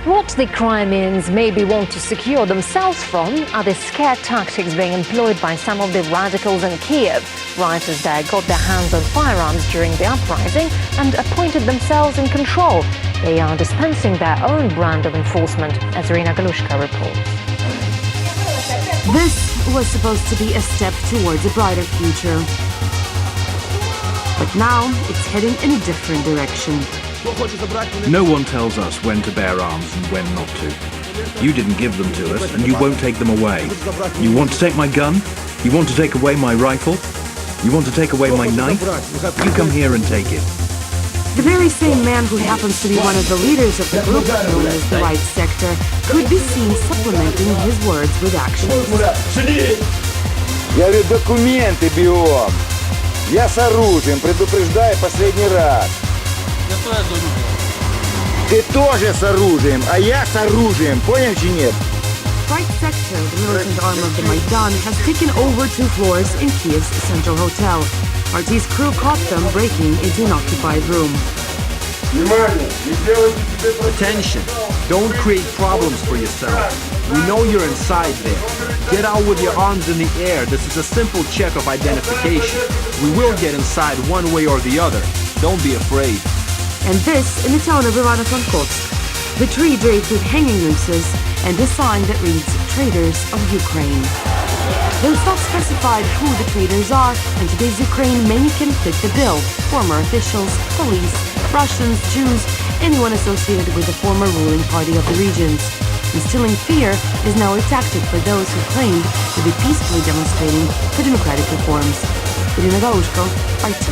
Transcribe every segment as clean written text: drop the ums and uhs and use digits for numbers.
What the Crimeans maybe want to secure themselves from are the scare tactics being employed by some of the radicals in Kiev. Rioters there got their hands on firearms during the uprising and appointed themselves in control. They are dispensing their own brand of enforcement, as Irina Galushka reports. This was supposed to be a step towards a brighter future. But now it's heading in a different direction. No one tells us when to bear arms and when not to. You didn't give them to us, and you won't take them away. You want to take my gun? You want to take away my rifle? You want to take away my knife? You come here and take it. The very same man who happens to be one of the leaders of the group known as the Right Sector could be seen supplementing his words with actions. Я говорю, документы биом. Я с оружием, предупреждаю последний раз. Ты тоже с оружием, а я с оружием, понял чи нет? Right Sector, the militant arm of the Maidan, has taken over 2 floors in Kiev's central hotel. RT's crew caught them breaking into an occupied room. Attention! Don't create problems for yourself. We know you're inside there. Get out with your arms in the air. This is a simple check of identification. We will get inside one way or the other. Don't be afraid. And this in the town of Ivano-Frankivsk. The tree draped with hanging nooses and a sign that reads, Traitors of Ukraine. Though it's not specified who the traitors are, and today's Ukraine many can fit the bill. Former officials, police, Russians, Jews, anyone associated with the former ruling party of the regions. Instilling fear is now a tactic for those who claimed to be peacefully demonstrating for democratic reforms. Irina Galushka, RT.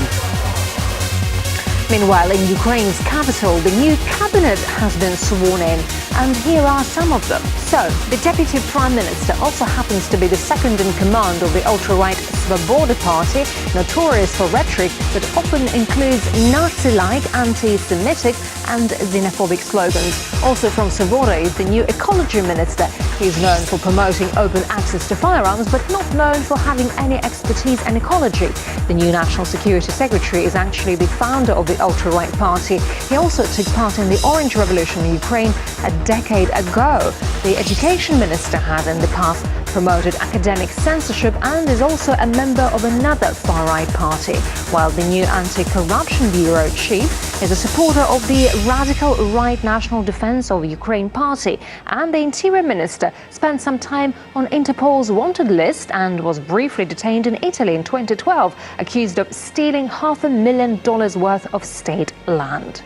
Meanwhile, in Ukraine's capital, the new cabinet has been sworn in, and here are some of them. So, the Deputy Prime Minister also happens to be the second in command of the ultra-right Svoboda party, notorious for rhetoric that often includes Nazi-like, anti-Semitic and xenophobic slogans. Also from Svoboda is the new Ecology Minister. He's known for promoting open access to firearms, but not known for having any expertise in ecology. The new National Security Secretary is actually the founder of the ultra-right party. He also took part in the Orange Revolution in Ukraine a decade ago. The Education Minister has in the past promoted academic censorship and is also a member of another far-right party, while the new Anti-Corruption Bureau chief is a supporter of the radical right National Defense of Ukraine party, and the Interior Minister spent some time on Interpol's wanted list and was briefly detained in Italy in 2012, accused of stealing $500,000 worth of state land.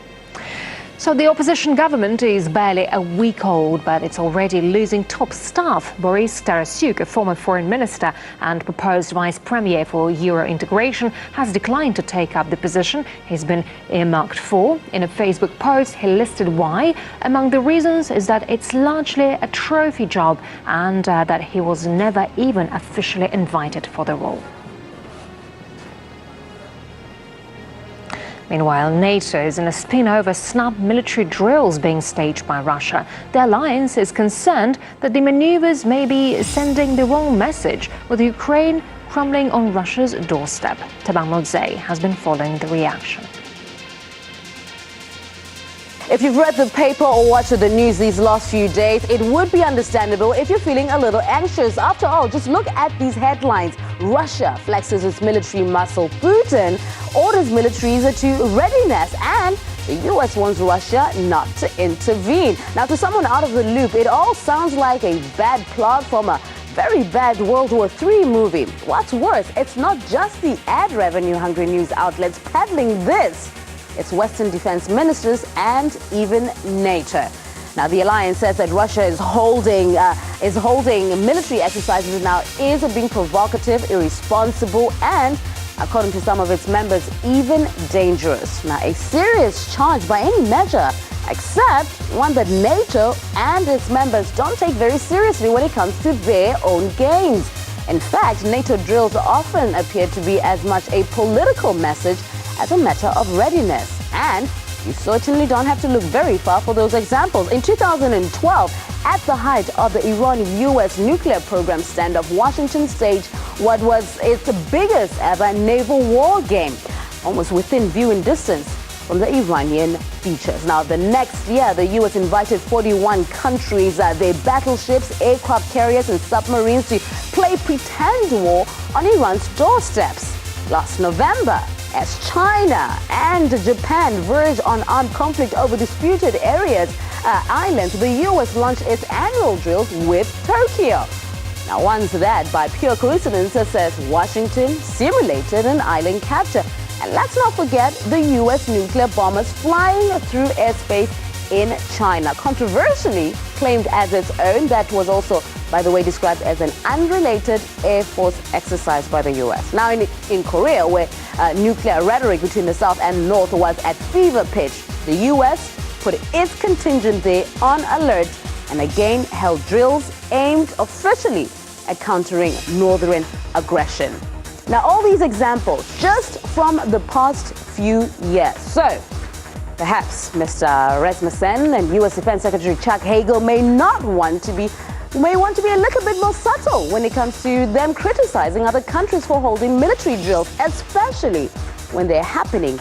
So the opposition government is barely a week old, but it's already losing top staff. Boris Tarasyuk, a former foreign minister and proposed vice premier for Euro integration, has declined to take up the position he's been earmarked for. In a Facebook post, he listed why. Among the reasons is that it's largely a trophy job and that he was never even officially invited for the role. Meanwhile, NATO is in a spin over snub military drills being staged by Russia. The alliance is concerned that the maneuvers may be sending the wrong message, with Ukraine crumbling on Russia's doorstep. Taban has been following the reaction. If you've read the paper or watched the news these last few days, it would be understandable if you're feeling a little anxious. After all, just look at these headlines. Russia flexes its military muscle. Putin orders militaries to readiness, and the U.S. wants Russia not to intervene. Now, to someone out of the loop, it all sounds like a bad plot from a very bad World War III movie. What's worse, it's not just the ad revenue-hungry news outlets peddling this. It's Western defense ministers and even NATO. Now, the alliance says that Russia is holding military exercises now is being provocative, irresponsible, and, according to some of its members, even dangerous. Now, a serious charge by any measure, except one that NATO and its members don't take very seriously when it comes to their own gains. In fact, NATO drills often appear to be as much a political message as a matter of readiness. And you certainly don't have to look very far for those examples. In 2012, at the height of the Iran-US nuclear program standoff, Washington staged what was its biggest ever naval war game. Almost within viewing distance, from the Iranian beaches. Now, the next year, the U.S. invited 41 countries, their battleships, aircraft carriers, and submarines to play pretend war on Iran's doorsteps. Last November, as China and Japan verge on armed conflict over disputed areas, islands, the U.S. launched its annual drills with Tokyo. Now, once that, by pure coincidence, says Washington simulated an island capture. And let's not forget the U.S. nuclear bombers flying through airspace in China, controversially claimed as its own. That was also, by the way, described as an unrelated Air Force exercise by the U.S. Now, in Korea, where nuclear rhetoric between the South and North was at fever pitch, the U.S. put its contingent there on alert and again held drills aimed officially at countering northern aggression. Now, all these examples just from the past few years. So, perhaps Mr. Rasmussen and U.S. Defense Secretary Chuck Hagel may want to be a little bit more subtle when it comes to them criticizing other countries for holding military drills, especially when they're happening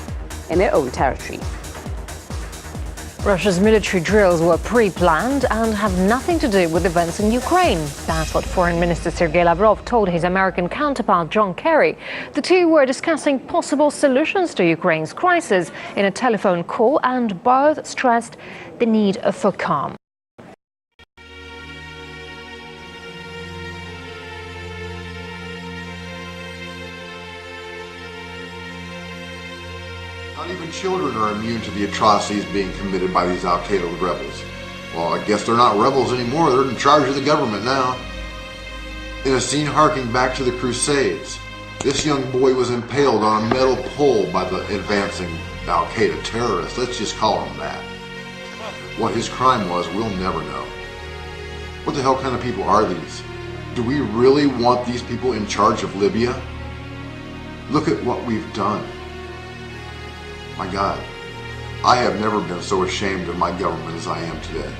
in their own territory. Russia's military drills were pre-planned and have nothing to do with events in Ukraine. That's what Foreign Minister Sergei Lavrov told his American counterpart John Kerry. The two were discussing possible solutions to Ukraine's crisis in a telephone call, and both stressed the need for calm. Not even children are immune to the atrocities being committed by these Al-Qaeda rebels. Well, I guess they're not rebels anymore. They're in charge of the government now. In a scene harking back to the Crusades, this young boy was impaled on a metal pole by the advancing Al-Qaeda terrorists. Let's just call them that. What his crime was, we'll never know. What the hell kind of people are these? Do we really want these people in charge of Libya? Look at what we've done. My God, I have never been so ashamed of my government as I am today.